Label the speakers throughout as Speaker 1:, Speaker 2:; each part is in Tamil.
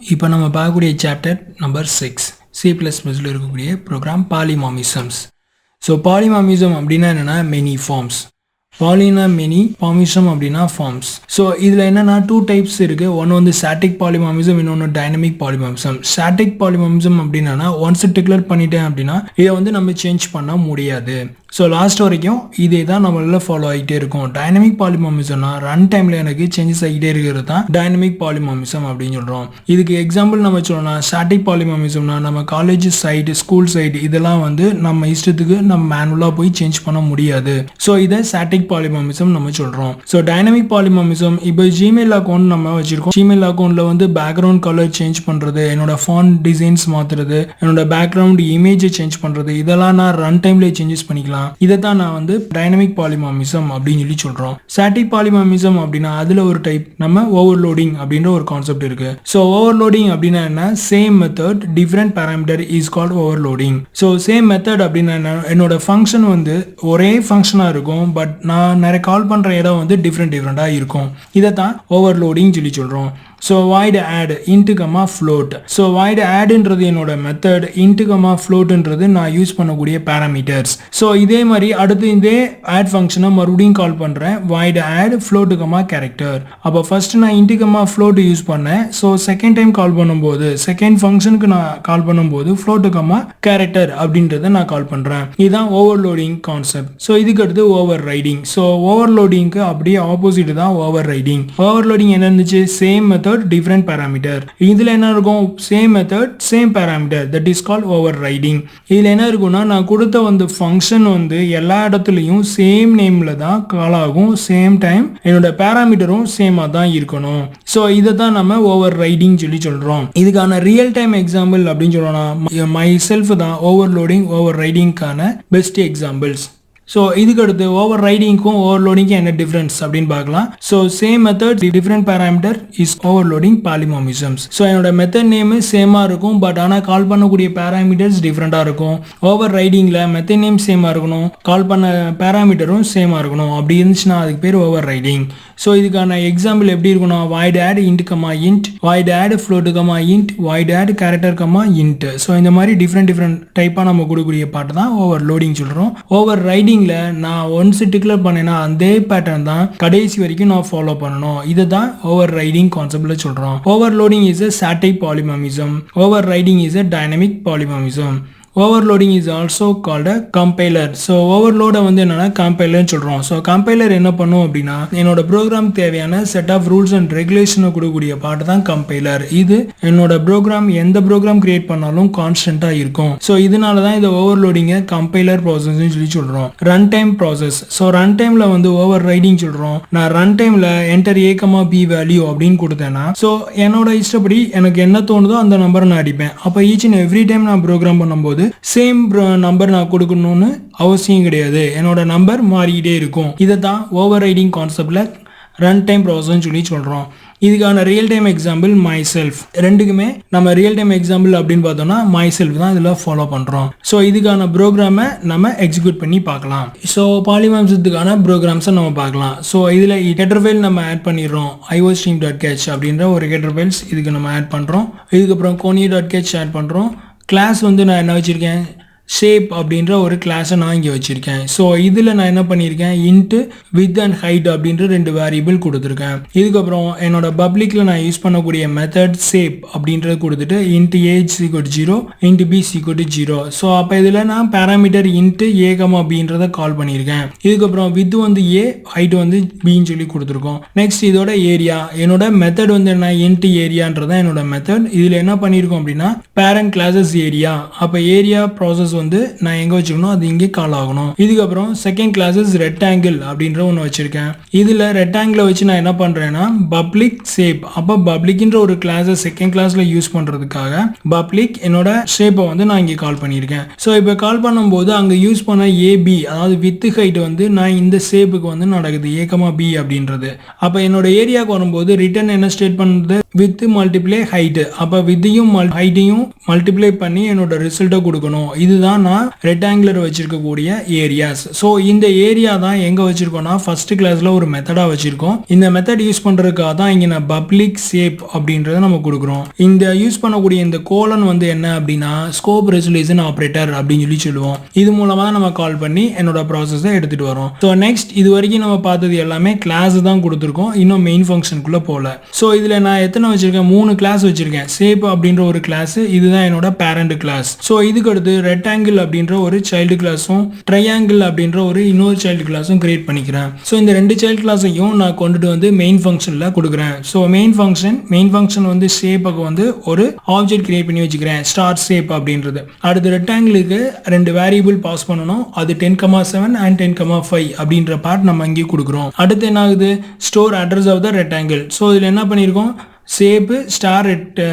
Speaker 1: இப்போ நம்ம பார்க்கக்கூடிய சாப்டர் நம்பர் 6 C++ல இருக்கக்கூடிய ப்ரோக்ராம் பாலிமார்மிசம்ஸ். ஸோ பாலிமார்மிசம் அப்படின்னா என்னென்னா மெனி ஃபார்ம்ஸ். பாலிமார்மிசம் அப்படின்னா ஃபார்ம்ஸ். ஸோ இதில் என்னென்னா 2 டைப்ஸ் இருக்குது. ஒன்று வந்து ஸ்டாட்டிக் பாலிமார்மிசம், இன்னொன்று டைனமிக் பாலிமார்மிசம். ஸ்டாட்டிக் பாலிமார்மிசம் அப்படின்னா ஒன்ஸ் டிக்ளேர் பண்ணிட்டேன் அப்படின்னா இதை வந்து நம்ம சேஞ்ச் பண்ண முடியாது. ஸோ லாஸ்ட் வரைக்கும் இதே தான் நம்மளால ஃபாலோ ஆகிட்டே இருக்கும். டைனமிக் பாலிமார்மிசம்னா ரன் டைமில் எனக்கு சேஞ்சஸ் ஆகிட்டே இருக்கிறது தான் டைனமிக் பாலிமார்மிசம் அப்படின்னு சொல்கிறோம். இதுக்கு எக்ஸாம்பிள் நம்ம சொல்லலாம். ஸ்டாட்டிக் பாலிமார்மிசம்னா நம்ம காலேஜ் சைடு, ஸ்கூல் சைடு இதெல்லாம் வந்து நம்ம இஷ்டத்துக்கு நம்ம மேனுவலாக போய் சேஞ்ச் பண்ண முடியாது. ஸோ இதை ஸ்டாட்டிக் பாலிமார்மிசம் நம்ம சொல்கிறோம். ஸோ டைனமிக் பாலிமார்மிசம் இப்போ ஜிமெயில் அக்கௌண்ட் நம்ம வச்சிருக்கோம். ஜிமெயில் அக்கௌண்ட்டில் வந்து பேக்ரவுண்ட் கலர் சேஞ்ச் பண்ணுறது, என்னோட ஃபாண்ட் டிசைன்ஸ் மாற்றுறது, என்னோட பேக்ரவுண்ட் இமேஜை சேஞ்ச் பண்ணுறது, இதெல்லாம் நான் ரன் டைம்லேயே சேஞ்சஸ் பண்ணிக்கலாம். இதை தான் நான் வந்து டைனமிக் பாலிமார்மிசம் அப்படின்னு சொல்லி சொல்றோம். ஸ்டாட்டிக் பாலிமார்மிசம் அப்படின்னா அதுல ஒரு டைப் நம்ம ஓவர்லோடிங் அப்படின்ற ஒரு கான்செப்ட் இருக்கு. ஸோ ஓவர்லோடிங் அப்படின்னா என்ன? Same method different parameter is called overloading. So same method அப்படின்னா என்ன? என்னோட ஃபங்க்ஷன் வந்து ஒரே ஃபங்க்ஷனா இருக்கும், பட் நான் நிறைய கால் பண்ற இடம் வந்து டிஃப்ரெண்டா இருக்கும். இதை தான் ஓவர்லோடிங் சொல்லி சொல்றோம். So void add int, float. So void addன்றது என்னோட மெத்தட், int, floatன்றது நான் யூஸ் பண்ணக்கூடிய பேராமீட்டர்ஸ். ஸோ இதே மாதிரி அடுத்து இதே ஆட் ஃபங்க்ஷனை மறுபடியும் கால் பண்ணுறேன். void add float, character. அப்போ ஃபர்ஸ்ட் நான் int, float யூஸ் பண்ணேன். ஸோ செகண்ட் டைம் கால் பண்ணும்போது, செகண்ட் ஃபங்க்ஷனுக்கு நான் கால் பண்ணும்போது float, character அப்படின்றத நான் கால் பண்ணுறேன். இதுதான் ஓவர்லோடிங் கான்செப்ட். ஸோ இதுக்கு அடுத்து ஓவர் ரைடிங். ஸோ ஓவர்லோடிங்க்கு அப்படியே ஆப்போசிட் தான் ஓவர் ரைடிங். ஓவர்லோடிங் என்ன இருந்துச்சு? Same method different parameter. இதுல என்ன இருக்கும்? same method same parameter, that is called overriding. இதுல என்ன இருக்கும்னா நான் கொடுத்த வந்து ஃபங்க்ஷன் வந்து எல்லா இடத்துலயும் சேம் நேம்ல தான் கால் ஆகும். சேம் டைம் என்னோட பேராமீட்டரும் சேமா தான் இருக்கணும். ஸோ இதை தான் நம்ம ஓவர்ரைடிங் சொல்லி சொல்றோம். இதுக்கான ரியல் டைம் எக்ஸாம்பிள் அப்படின்னு சொல்லலாம் மை செல்ஃப் தான் ஓவர்லோடிங் ஓவர்ரைடிங்கான பெஸ்ட் எக்ஸாம்பிள்ஸ். ஸோ இதுக்கு அடுத்து ஓவர் ரைடிங்க்கும் ஓவர்லோடிங்க்கும் என்ன டிஃபரன்ஸ் அப்படின்னு பார்க்கலாம். So same method different parameter is overloading polymorphisms. So என்னோட மெத்தட் நேம் சேமாக இருக்கும், பட் ஆனால் கால் பண்ணக்கூடிய பேராமீட்டர்ஸ் டிஃப்ரெண்டாக இருக்கும். ஓவர் ரைடிங்கில் மெத்தட் நேம் சேமாக இருக்கணும், கால் பண்ண பேராமீட்டரும் சேமாக இருக்கணும். அப்படி இருந்துச்சுன்னா அதுக்கு பேர் ஓவர் ரைடிங். ஸோ இதுக்கான எக்ஸாம்பிள் எப்படி இருக்குன்னா void add int, int, void add float, int, void add character, int. So இந்த மாதிரி டிஃப்ரெண்ட் டைப்பாக நம்ம கொடுக்கக்கூடிய பாட்டு தான் ஓவர்லோடிங் சொல்கிறோம். ஓவர் ரைடிங் நான் ஒன்ஸ் டிக்ளேர் பண்ணேன்னா அதே பேட்டர்ன் தான் கடைசி வரைக்கும் நான் ஃபாலோ பண்ணணும். இதை தான் ஓவர் ரைடிங் கான்செப்ட்ல சொல்றோம். Overloading is a static polymorphism. Overriding is a dynamic polymorphism. Overloading is also called a compiler. So ஓவர்லோடை வந்து என்னன்னா கம்பைலர்னு சொல்கிறோம். ஸோ கம்பைலர் என்ன பண்ணும் அப்படின்னா என்னோட ப்ரோக்ராம் தேவையான செட் ஆஃப் ரூல்ஸ் அண்ட் ரெகுலேஷனை கொடுக்கக்கூடிய பாட்டு தான் கம்பைலர். இது என்னோட ப்ரோக்ராம் எந்த ப்ரோக்ராம் கிரியேட் பண்ணாலும் கான்ஸ்டன்ட்டாக இருக்கும். ஸோ இதனால தான் இந்த ஓவர்லோடிங்கை கம்பைலர் ப்ராசஸ்ன்னு சொல்லி சொல்கிறோம். Run time process. So run டைமில் வந்து ஓவர் ரைடிங் சொல்கிறோம். நான் ரன் டைமில் என்டர் a, b வேல்யூ அப்படின்னு கொடுத்தேன்னா ஸோ என்னோட இஷ்டப்படி எனக்கு என்ன தோணுதோ அந்த நம்பரை நான் அடிப்பேன். அப்போ ஈச் அண்ட் எவ்ரி டைம் நான் ப்ரோக்ராம் பண்ணும்போது சேம் நம்பர் நான் கொடுக்கணும்னு அவசியம் கிடையாது. என்னோட நம்பர் மாறிக்கிட்டே இருக்கும். இதை தான் ஓவர் ரைடிங் கான்செப்ட்ல ரன் டைம் ப்ராசஸ் சொல்லி சொல்றோம். இதுக்கான real time example my self. ரெண்டுக்குமே நம்ம ரியல் டைம் எக்ஸாம்பிள் அப்படின்னு பார்த்தோம்னா மை செல்ஃப் தான் இதில் ஃபாலோ பண்ணுறோம். ஸோ இதுக்கான ப்ரோக்ராமை நம்ம எக்ஸிக்யூட் பண்ணி பார்க்கலாம். ஸோ பாலிமார்மிசத்துக்கான ப்ரோக்ராம்ஸை நம்ம பார்க்கலாம். ஸோ இதில் ஹெடர் ஃபைல் நம்ம ஆட் பண்ணிடுறோம். iostream.catch அப்படின்ற ஒரு ஹெடர் ஃபைல்ஸ் இதுக்கு நம்ம ஆட் பண்ணுறோம். இதுக்கப்புறம் conio.catch ஆட் பண்ணுறோம். கிளாஸ் வந்து நான் என்ன வச்சுருக்கேன்? ஷேப் அப்படின்ற ஒரு கிளாஸை நான் இங்கே வச்சுருக்கேன். ஸோ இதில் நான் என்ன பண்ணியிருக்கேன்? இன்ட்டு வித் அண்ட் ஹைட் அப்படின்ற 2 வேரியபிள் கொடுத்துருக்கேன். இதுக்கப்புறம் என்னோட பப்ளிக்கில் நான் யூஸ் பண்ணக்கூடிய மெத்தட் ஷேப் அப்படின்றது கொடுத்துட்டு int h = 0, int b = 0. So அப்போ இதில் நான் பேராமீட்டர் இன்ட்டு a, bன்றதை கால் பண்ணியிருக்கேன். இதுக்கப்புறம் வித் வந்து a, ஹைட் வந்து பின்னு சொல்லி கொடுத்துருக்கோம். நெக்ஸ்ட் இதோட ஏரியா. என்னோட மெத்தட் வந்து என்ன? இன்ட்டு ஏரியான்றதான் என்னோட மெத்தட். இதில் என்ன பண்ணியிருக்கோம் அப்படின்னா பேரண்ட் கிளாஸஸ் ஏரியா. அப்போ ஏரியா ப்ராசஸ் வந்து நான் எங்க வச்சுக்கணும்? அது இங்கே கால் ஆகணும். இதுக்கப்புறம் செகண்ட் கிளாஸஸ் ரெக்டாங்கிள் அப்படின்ற ஒன்று வச்சிருக்கேன். இதுல ரெக்டாங்கிளை வச்சு நான் என்ன பண்றேன்னா பப்ளிக் ஷேப். அப்போ பப்ளிக்ன்ற ஒரு கிளாஸை செகண்ட் கிளாஸ்ல யூஸ் பண்றதுக்காக பப்ளிக் என்னோட ஷேப்பை வந்து நான் இங்கே கால் பண்ணியிருக்கேன். ஸோ இப்போ கால் பண்ணும்போது அங்கே யூஸ் பண்ண ஏபி, அதாவது வித் ஹைட் வந்து நான் இந்த ஷேப்புக்கு வந்து நடக்குது a, b அப்படின்றது. அப்போ என்னோட ஏரியாவுக்கு வரும்போது ரிட்டர்ன் என்ன ஸ்டேட் பண்ணுறது? Width multiply height. அப்போ வித்தையும் ஹைட்டையும் மல்டிப்ளை பண்ணி என்னோட ரிசல்ட்டை கொடுக்கணும். இதுதான் நான் ரெக்டாங்குலர் வச்சிருக்கக்கூடிய ஏரியாஸ். ஸோ இந்த ஏரியா தான் எங்கே வச்சிருக்கோம்னா ஃபர்ஸ்ட் கிளாஸில் ஒரு மெத்தடாக வச்சிருக்கோம். இந்த மெத்தட் யூஸ் பண்ணுறதுக்காக தான் இங்கே நான் பப்ளிக் ஷேப் அப்படின்றத நம்ம கொடுக்குறோம். இந்த யூஸ் பண்ணக்கூடிய இந்த கோலன் வந்து என்ன அப்படின்னா ஸ்கோப் ரெசல்யூஷன் ஆப்ரேட்டர் அப்படின்னு சொல்லுவோம். இது மூலமாக தான் நம்ம கால் பண்ணி என்னோட ப்ராசஸை எடுத்துகிட்டு வரோம். ஸோ நெக்ஸ்ட் இது வரைக்கும் நம்ம பார்த்தது எல்லாமே கிளாஸ் தான் கொடுத்துருக்கோம், இன்னும் மெயின் ஃபங்க்ஷனுக்குள்ளே போகல. ஸோ இதில் நான் எத்தனை வச்சிருக்கேன், 3 கிளாஸ் வச்சிருக்கேன். ஷேப் அப்படின்ற ஒரு கிளாஸ், இதுதான் என்னோட பேரண்ட் கிளாஸ். ஸோ இதுக்கு அடுத்து ரெக்டாங்கிள் அப்படின்ற ஒரு சைல்டு கிளாஸும் ட்ரையாங்கிள் அப்படின்ற ஒரு இன்னொரு சைல்டு கிளாஸும் கிரியேட் பண்ணிக்கிறேன். ஸோ இந்த 2 சைல்டு கிளாஸையும் நான் கொண்டுட்டு வந்து மெயின் ஃபங்க்ஷனில் கொடுக்குறேன். ஸோ மெயின் ஃபங்க்ஷன் வந்து ஷேப்புக்கு வந்து ஒரு ஆப்ஜெக்ட் கிரியேட் பண்ணி வச்சுக்கிறேன், ஸ்டார் ஷேப் அப்படின்றது. அடுத்து ரெக்டாங்கிளுக்கு 2 வேரியபிள் பாஸ் பண்ணணும், அது 10,7 and 10,5 அப்படின்ற பார்ட் நம்ம இங்கே கொடுக்குறோம். அடுத்து என்ன ஆகுது, store address of the rectangle. So இதில் என்ன பண்ணியிருக்கோம், ஷேப்பு ஸ்டார்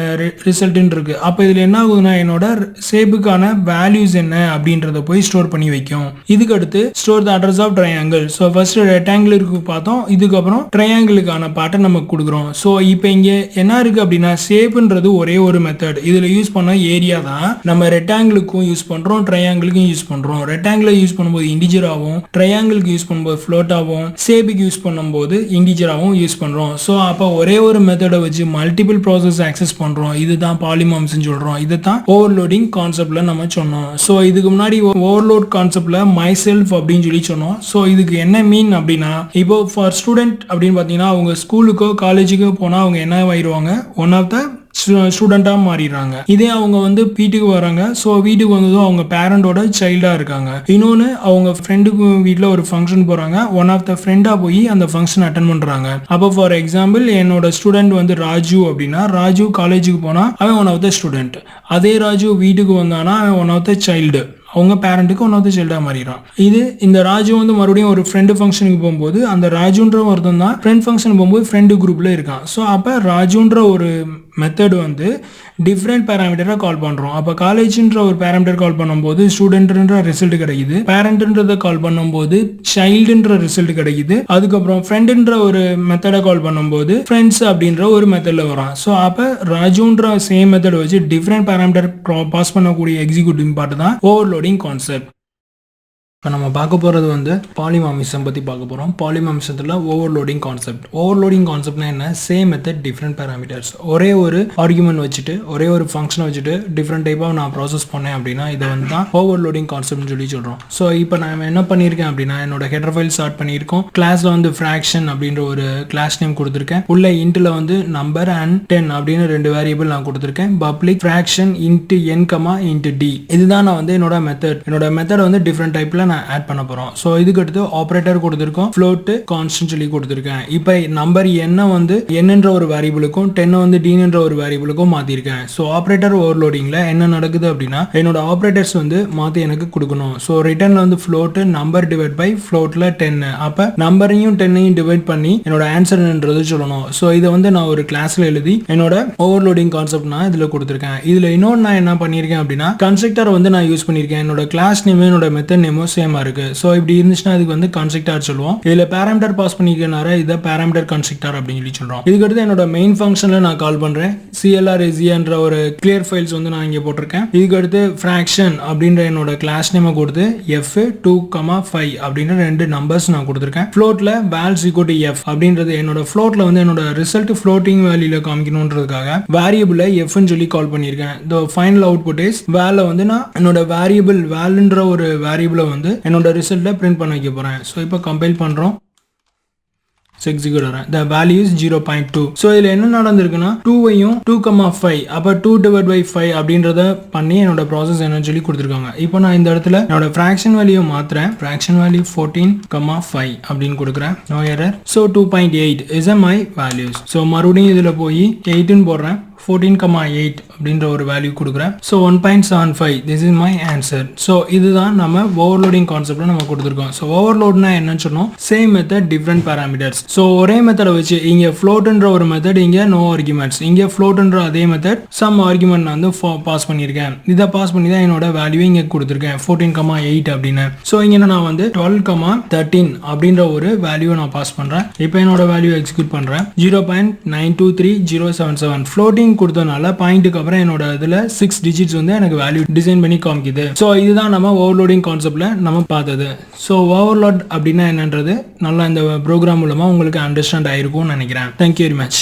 Speaker 1: ரிசல்ட்னு இருக்கு. அப்போ இதில் என்ன ஆகுதுன்னா என்னோட ஷேப்புக்கான வேல்யூஸ் என்ன அப்படின்றத போய் ஸ்டோர் பண்ணி வைக்கும். இதுக்கு அடுத்து store the address of triangle. So first ரெக்டாங்கிளுக்கு பார்த்தோம், இதுக்கப்புறம் ட்ரையாங்கிளுக்கான பாட்டை நம்ம கொடுக்குறோம். ஸோ இப்போ இங்கே என்ன இருக்கு அப்படின்னா ஷேப்புன்றது ஒரே ஒரு மெத்தட். இதில் யூஸ் பண்ண ஏரியா தான் நம்ம ரெக்டாங்கிளுக்கும் யூஸ் பண்ணுறோம், ட்ரையாங்கிளுக்கும் யூஸ் பண்ணுறோம். ரெக்டாங்கிளை யூஸ் பண்ணும்போது இண்டிஜராகவும், ட்ரையாங்கிளுக்கு யூஸ் பண்ணும்போது ஃப்ளோட்டாகவும், ஷேப்புக்கு யூஸ் பண்ணும்போது இண்டிஜராகவும் யூஸ் பண்ணுறோம். ஸோ அப்போ ஒரே ஒரு மெத்தடை வச்சு மல்டிபிள் ப்ராசஸ் ஆக்சஸ் பண்றோம். இதுதான் பாலிமாம்ஸ்னு சொல்றோம். இதுதான் ஓவர்லோடிங் கான்செப்ட்ல நம்ம சொன்னோம். ஸோ இதுக்கு முன்னாடி ஓவர்லோட் கான்செப்ட்ல மை செல்ஃப் அப்படின்னு சொல்லி சொன்னோம். ஸோ இதுக்கு என்ன மீன் அப்படின்னா, இப்போ ஃபார் ஸ்டூடெண்ட் அப்படின்னு பார்த்தீங்கன்னா அவங்க ஸ்கூலுக்கோ காலேஜுக்கோ போனால் அவங்க என்ன ஆயிடுவாங்க, ஒன் ஆஃப் த ஸ்டூடெண்டாக மாறிடுறாங்க. இதே அவங்க வந்து வீட்டுக்கு வராங்க, ஸோ வீட்டுக்கு வந்ததும் அவங்க பேரண்டோட சைல்டாக இருக்காங்க. இன்னொன்று அவங்க ஃப்ரெண்டுக்கு வீட்டில் ஒரு ஃபங்க்ஷன் போகிறாங்க, ஒன் ஆஃப் த ஃப்ரெண்டாக போய் அந்த ஃபங்க்ஷன் அட்டன் பண்ணுறாங்க. அப்போ ஃபார் எக்ஸாம்பிள் என்னோட ஸ்டூடெண்ட் வந்து ராஜு அப்படின்னா, ராஜு காலேஜுக்கு போனால் அவன் ஒன் ஆஃப் த ஸ்டூடெண்ட். அதே ராஜு வீட்டுக்கு வந்தானா அவன் ஒன் ஆஃப் த சைல்டு, அவங்க பேரண்ட்டுக்கு ஒன் ஆஃப் த சைல்டாக மாறிடுறான். இந்த ராஜு வந்து மறுபடியும் ஒரு ஃப்ரெண்டு ஃபங்க்ஷனுக்கு போகும்போது அந்த ராஜுன்ற ஒருத்தன் தான் ஃப்ரெண்ட் ஃபங்க்ஷன் போகும்போது ஃப்ரெண்டு குரூப்பில் இருக்கான். ஸோ அப்போ ராஜுன்ற ஒரு மெத்தட் வந்து டிஃப்ரெண்ட் பேராமீட்டரை கால் பண்ணுறோம். அப்போ காலேஜ்ன்ற ஒரு பேராமீட்டர் கால் பண்ணும்போது ஸ்டூடெண்ட்ன்ற ரிசல்ட் கிடைக்குது, பேரண்ட்ன்றதை கால் பண்ணும்போது சைல்டுன்ற ரிசல்ட் கிடைக்குது, அதுக்கப்புறம் ஃப்ரெண்டுன்ற ஒரு மெத்தடை கால் பண்ணும்போது ஃப்ரெண்ட்ஸ் அப்படின்ற ஒரு மெத்தடில் வரான். ஸோ அப்போ ராஜுன்ற சேம் மெத்தட் வச்சு டிஃப்ரெண்ட் பேராமீட்டர் பாஸ் பண்ணக்கூடிய எக்ஸிக்யூட்டிவ் பார்ட் தான் ஓவர்லோடிங் கான்செப்ட். இப்போ நம்ம பார்க்க போகிறது வந்து பாலிமாமிசம் பற்றி பார்க்க போகிறோம். பாலிமாமிசத்தில் ஓவர்லோடிங் கான்செப்ட். ஓவர்லோடிங் கான்செப்ட்னா என்ன, சேம் மெத்தட் டிஃப்ரெண்ட் பேராமீட்டர்ஸ். ஒரே ஒரு ஆர்குமெண்ட் வச்சுட்டு ஒரே ஒரு ஃபங்க்ஷனை வச்சுட்டு டிஃப்ரெண்ட் டைப்பாக நான் ப்ராசஸ் பண்ணேன் அப்படின்னா இதை வந்து தான் ஓவர்லோடிங் கான்செப்ட்னு சொல்லி சொல்கிறோம். ஸோ இப்போ நான் என்ன பண்ணியிருக்கேன் அப்படின்னா என்னோட ஹெடர் ஃபைல் ஸ்டார்ட் பண்ணியிருக்கோம். கிளாஸில் வந்து ஃப்ராக்ஷன் அப்படின்ற ஒரு கிளாஸ் நேம் கொடுத்துருக்கேன். உள்ள இன்ட்டில் வந்து நம்பர் அண்ட் 10 அப்படின்னு 2 வேரியபிள் நான் கொடுத்துருக்கேன். Public fraction into n, into d. இதுதான் நான் வந்து என்னோட மெத்தட் வந்து டிஃப்ரெண்ட் டைப்பில் நான் ஆட் பண்ண போறோம். சோ இதுக்கு அடுத்து ஆபரேட்டர் கொடுத்திருக்கோம், float கான்ஸ்டன்ட் சொல்லி கொடுத்திருக்கேன். இப்போ நம்பர் n வந்து n என்ற ஒரு வேரியபிளுக்கும் 10 வந்து d என்ற ஒரு வேரியபிளுக்கும் மாத்திருக்கேன். சோ ஆபரேட்டர் ஓவர்லோடிங்ல என்ன நடக்குது அப்படின்னா என்னோட ஆபரேட்டர்ஸ் வந்து மாத்தி எனக்கு கொடுக்கணும். சோ ரிட்டர்ன்ல வந்து float நம்பர் டிவைட் பை floatல 10. அப்ப நம்பரையும் 10ஐயும் டிவைட் பண்ணி என்னோட ஆன்சர்ன்றது சொல்லணும். சோ இதை வந்து நான் ஒரு கிளாஸ்ல எழுதி என்னோட ஓவர்லோடிங் கான்செப்ட் நான் இதுல கொடுத்திருக்கேன். இதுல இன்னொரு நான் என்ன பண்ணிருக்கேன் அப்படின்னா கன்ஸ்ட்ரக்டர் வந்து நான் யூஸ் பண்ணிருக்கேன். என்னோட கிளாஸ் நேம் என்னோட மெத்தட் நேமும் சேமா இருக்கு. சோ இப்படி இருந்துச்சுன்னா அதுக்கு வந்து கன்ஸ்ட்ரக்டர் சொல்லுவோம். இதுல பாராமீட்டர் பாஸ் பண்ணிக்கனால இத பாராமீட்டர் கன்ஸ்ட்ரக்டர் அப்படின்னு சொல்லி சொல்றோம். இதுக்கு அடுத்து என்னோட மெயின் ஃபங்க்ஷன்ல நான் கால் பண்றேன். CLRSE என்ற ஒரு கிளியர் ஃபைல்ஸ் வந்து நான் இங்க போட்டிருக்கேன். இதுக்கு அடுத்து ஃபிராக்ஷன் அப்படின்ற என்னோட கிளாஸ் நேமை கொடுத்து f2,5 அப்படின்ற 2 நம்பர்ஸ் நான் கொடுத்திருக்கேன். ஃப்ளோட்ல values equal to f அப்படின்றது என்னோட ஃப்ளோட்ல வந்து என்னோட ரிசல்ட் ஃப்ளோட்டிங் வேல்யூல காமிக்கணும்ன்றதுக்காக வேரியபிளை f ன்னு சொல்லி கால் பண்ணிருக்கேன். the final output is val வந்து நான் என்னோட வேரியபிள் valன்ற ஒரு வேரியபிளை வந்து என்னோட ரிசல்ட்டை பிரிண்ட் பண்ண வைக்க போறேன். ஸோ இப்போ கம்பைல் பண்றோம், எக்ஸிக்யூட் ஆகிறேன். the value is 0.2. ஸோ இதில் என்ன நடந்திருக்குன்னா 2ஐயும் 2,5 அப்போ 2/5 அப்படின்றத பண்ணி என்னோட ப்ராசஸ் என்னன்னு சொல்லி கொடுத்துருக்காங்க. இப்போ நான் இந்த இடத்துல என்னோட ஃப்ராக்ஷன் வேல்யூ மாத்துறேன். ஃப்ராக்ஷன் வேல்யூ 14,5 அப்படின்னு கொடுக்குறேன். No error. So 2.8 is my values. So மறுபடியும் இதில் போய் 8ன்னு போடுறேன். 14,8 அப்படின்ற ஒரு வேல்யூ கொடுக்குறேன். So 1.75 this is my answer. So இதுதான் நம்ம ஓவர்லோடிங் கான்செப்ட்ல நம்ம கொடுத்துருக்கோம். ஸோ ஓவர்லோட்னா என்னன்னு சொன்னோம், same method different parameters. So ஒரே மெத்தடை வச்சு இங்கே ஃப்ளோட்ன்ற ஒரு மெத்தட், இங்கே நோ ஆர்குமெண்ட்ஸ், இங்கே ஃப்ளோட்ன்ற அதே மெத்தட் சம் ஆர்குமெண்ட் நான் வந்து பாஸ் பண்ணியிருக்கேன். இதை பாஸ் பண்ணி தான் என்னோட வேல்யூ இங்கே கொடுத்துருக்கேன் 14,8 அப்படின்னு. ஸோ இங்கே நான் வந்து 12,13 அப்படின்ற ஒரு வேல்யூ நான் பாஸ் பண்றேன். இப்போ என்னோட வேல்யூ எக்ஸிக்யூட் பண்றேன். 0.923077 ஃப்ளோட்டிங் கொடுத்தனால பாயிண்ட்டுக்கு அப்புறம் என்னோட இதுல 6 டிஜிட்ஸ் வந்து எனக்கு வேல்யூ டிசைன் பண்ணி காமிக்குது. ஸோ இதுதான் நம்ம ஓவர்லோடிங் கான்செப்ட்ல நம்ம பார்த்தது. ஸோ ஓவர்லோட் அப்படின்னா என்னன்றது நல்லா இந்த ப்ரோக்ராம் மூலமா உங்களுக்கு அண்டர்ஸ்டாண்ட் ஆயிருக்கும்னு நினைக்கிறேன். Thank you very much.